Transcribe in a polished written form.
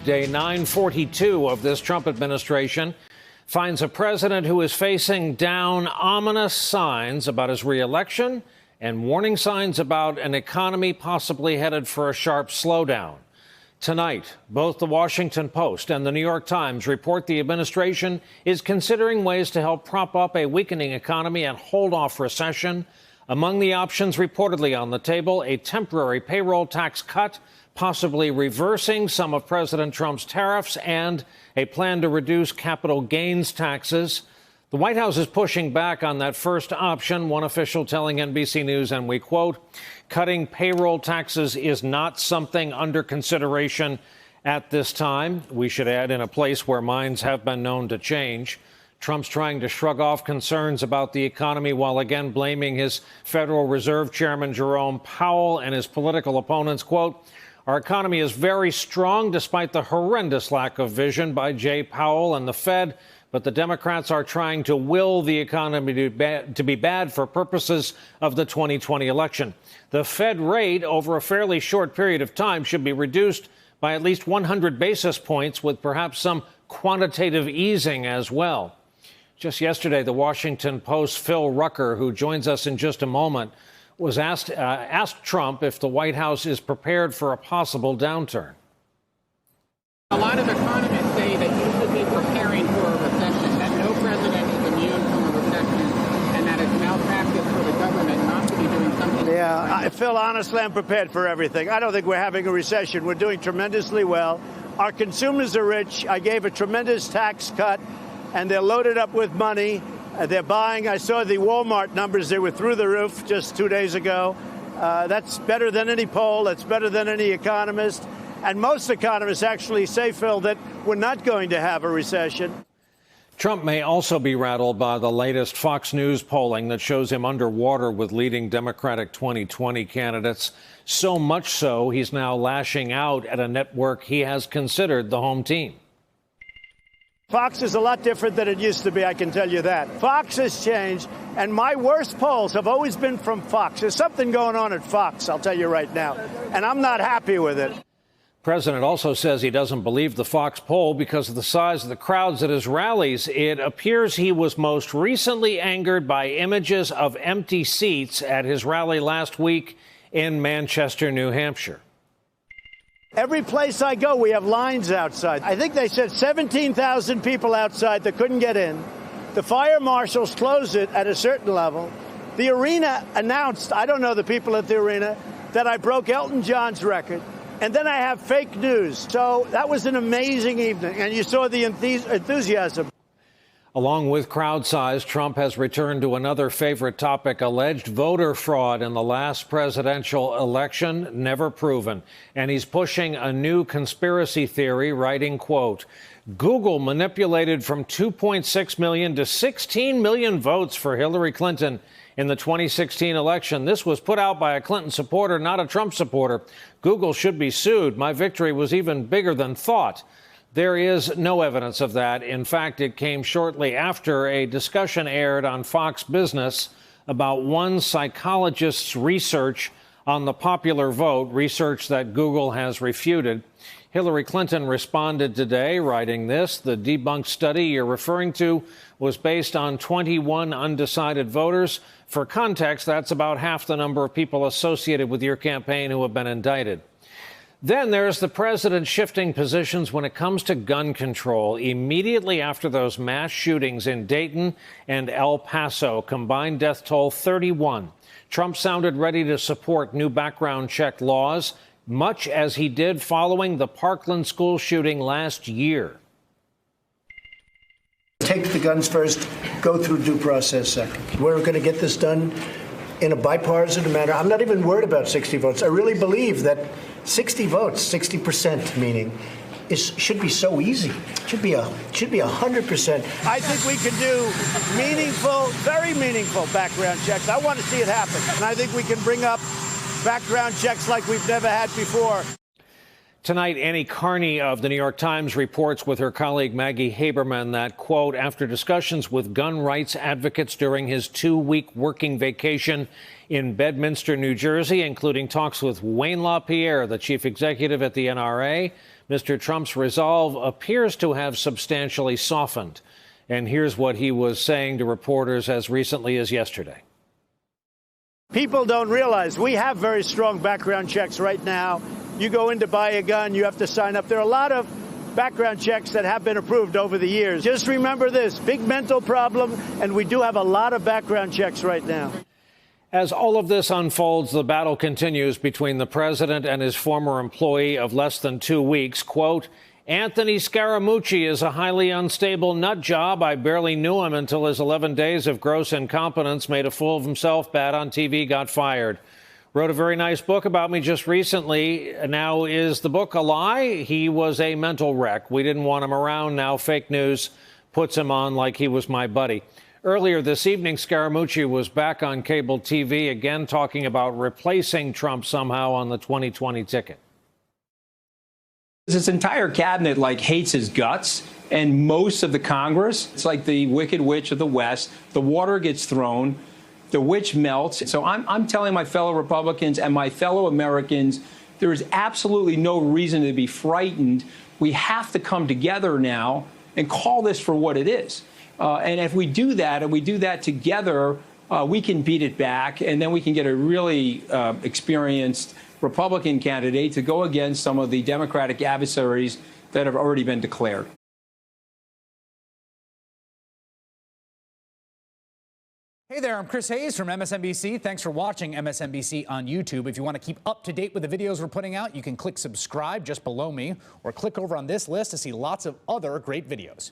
Day 942 of this Trump administration finds a president who is facing down ominous signs about his reelection and warning signs about an economy possibly headed for a sharp slowdown. Tonight, both the Washington Post and the New York Times report the administration is considering ways to help prop up a weakening economy and hold off recession. Among the options reportedly on the table, a temporary payroll tax cut, possibly reversing some of President Trump's tariffs, and a plan to reduce capital gains taxes. The White House is pushing back on that first option, one official telling NBC News, and we quote, "Cutting payroll taxes is not something under consideration at this time." We should add, in a place where minds have been known to change. Trump's trying to shrug off concerns about the economy while again blaming his Federal Reserve Chairman Jerome Powell and his political opponents. Quote, "Our economy is very strong despite the horrendous lack of vision by Jay Powell and the Fed, but the Democrats are trying to will the economy to be bad for purposes of the 2020 election. The Fed rate over a fairly short period of time should be reduced by at least 100 basis points, with perhaps some quantitative easing as well." Just yesterday, the Washington Post's Phil Rucker, who joins us in just a moment, was asked Trump if the White House is prepared for a possible downturn. A lot of economists say that you should be preparing for a recession, that no president is immune from a recession, and that it's malpractice for the government not to be doing something. Phil, honestly, I'm prepared for everything. I don't think we're having a recession. We're doing tremendously well. Our consumers are rich. I gave a tremendous tax cut, and they're loaded up with money. They're buying. I saw the Walmart numbers. They were through the roof just 2 days ago. That's better than any poll. That's better than any economist. And most economists actually say, Phil, that we're not going to have a recession. Trump may also be rattled by the latest Fox News polling that shows him underwater with leading Democratic 2020 candidates. So much so, he's now lashing out at a network he has considered the home team. Fox is a lot different than it used to be, I can tell you that. Fox has changed, and my worst polls have always been from Fox. There's something going on at Fox, I'll tell you right now, and I'm not happy with it. The president also says he doesn't believe the Fox poll because of the size of the crowds at his rallies. It appears he was most recently angered by images of empty seats at his rally last week in Manchester, New Hampshire. Every place I go, we have lines outside. I think they said 17,000 people outside that couldn't get in. The fire marshals closed it at a certain level. The arena announced, I don't know the people at the arena, that I broke Elton John's record. And then I have fake news. So that was an amazing evening. And you saw the enthusiasm. Along with crowd size, Trump has returned to another favorite topic, alleged voter fraud in the last presidential election, never proven. And he's pushing a new conspiracy theory, writing, quote, "Google manipulated from 2.6 million to 16 million votes for Hillary Clinton in the 2016 election. This was put out by a Clinton supporter, not a Trump supporter. Google should be sued. My victory was even bigger than thought." There is no evidence of that. In fact, it came shortly after a discussion aired on Fox Business about one psychologist's research on the popular vote, research that Google has refuted. Hillary Clinton responded today, writing this: "The debunked study you're referring to was based on 21 undecided voters. For context, that's about half the number of people associated with your campaign who have been indicted." Then there's the president shifting positions when it comes to gun control. Immediately after those mass shootings in Dayton and El Paso, combined death toll 31. Trump sounded ready to support new background check laws, much as he did following the Parkland school shooting last year. Take the guns first, go through due process second. We're going to get this done in a bipartisan manner. I'm not even worried about 60 votes. I really believe that 60 votes, 60% meaning, should be so easy. It should be 100%. I think we can do meaningful, very meaningful background checks. I want to see it happen. And I think we can bring up background checks like we've never had before. Tonight, Annie Carney of the New York Times reports with her colleague Maggie Haberman that, quote, after discussions with gun rights advocates during his 2-week working vacation in Bedminster, New Jersey, including talks with Wayne LaPierre, the chief executive at the NRA, Mr. Trump's resolve appears to have substantially softened. And here's what he was saying to reporters as recently as yesterday. People don't realize we have very strong background checks right now. You go in to buy a gun, you have to sign up. There are a lot of background checks that have been approved over the years. Just remember this, big mental problem, and we do have a lot of background checks right now. As all of this unfolds, the battle continues between the president and his former employee of less than 2 weeks. Quote, Anthony Scaramucci is a highly unstable nut job. I barely knew him until his 11 days of gross incompetence made a fool of himself, bad on TV, got fired. Wrote a very nice book about me just recently. Now, is the book a lie? He was a mental wreck. We didn't want him around. Now fake news puts him on like he was my buddy. Earlier this evening, Scaramucci was back on cable TV again talking about replacing Trump somehow on the 2020 ticket. This entire cabinet hates his guts, and most of the Congress, it's like the Wicked Witch of the West. The water gets thrown, the witch melts. So I'm telling my fellow Republicans and my fellow Americans, there is absolutely no reason to be frightened. We have to come together now and call this for what it is. And if we do that, and we do that together, we can beat it back, and then we can get a really experienced Republican candidate to go against some of the Democratic adversaries that have already been declared. Hey there, I'm Chris Hayes from MSNBC. Thanks for watching MSNBC on YouTube. If you want to keep up to date with the videos we're putting out, you can click subscribe just below me, or click over on this list to see lots of other great videos.